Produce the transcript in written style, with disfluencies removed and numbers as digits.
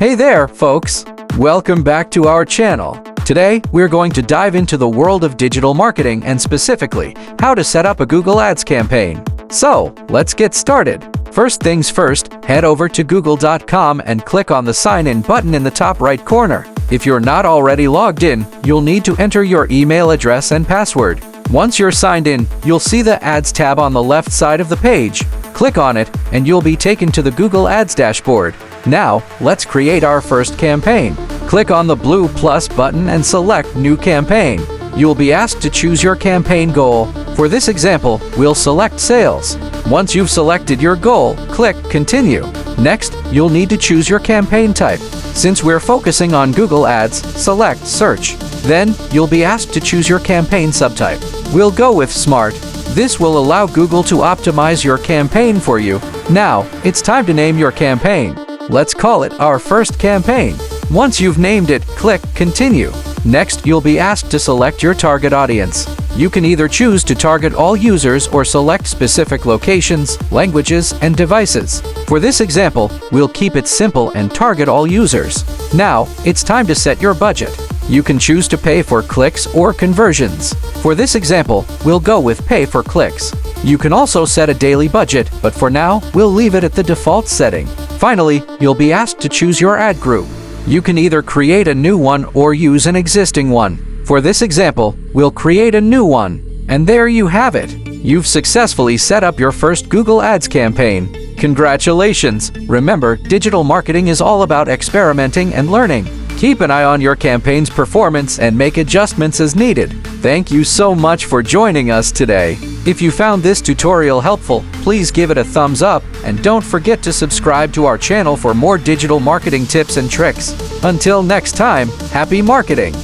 Hey there, folks! Welcome back to our channel. Today, we're going to dive into the world of digital marketing and specifically, how to set up a Google Ads campaign. So, let's get started. First things first, head over to google.com and click on the Sign In button in the top right corner. If you're not already logged in, you'll need to enter your email address and password. Once you're signed in, you'll see the Ads tab on the left side of the page. Click on it, and you'll be taken to the Google Ads dashboard. Now, let's create our first campaign. Click on the blue plus button and select New Campaign. You'll be asked to choose your campaign goal. For this example, we'll select Sales. Once you've selected your goal, click Continue. Next, you'll need to choose your campaign type. Since we're focusing on Google Ads, select Search. Then, you'll be asked to choose your campaign subtype. We'll go with Smart. This will allow Google to optimize your campaign for you. Now, it's time to name your campaign. Let's call it our first campaign. Once you've named it, click Continue. Next, you'll be asked to select your target audience. You can either choose to target all users or select specific locations, languages, and devices. For this example, we'll keep it simple and target all users. Now, it's time to set your budget. You can choose to pay for clicks or conversions. For this example, we'll go with Pay for Clicks. You can also set a daily budget, but for now, we'll leave it at the default setting. Finally, you'll be asked to choose your ad group. You can either create a new one or use an existing one. For this example, we'll create a new one. And there you have it. You've successfully set up your first Google Ads campaign. Congratulations! Remember, digital marketing is all about experimenting and learning. Keep an eye on your campaign's performance and make adjustments as needed. Thank you so much for joining us today. If you found this tutorial helpful, please give it a thumbs up and don't forget to subscribe to our channel for more digital marketing tips and tricks. Until next time, happy marketing!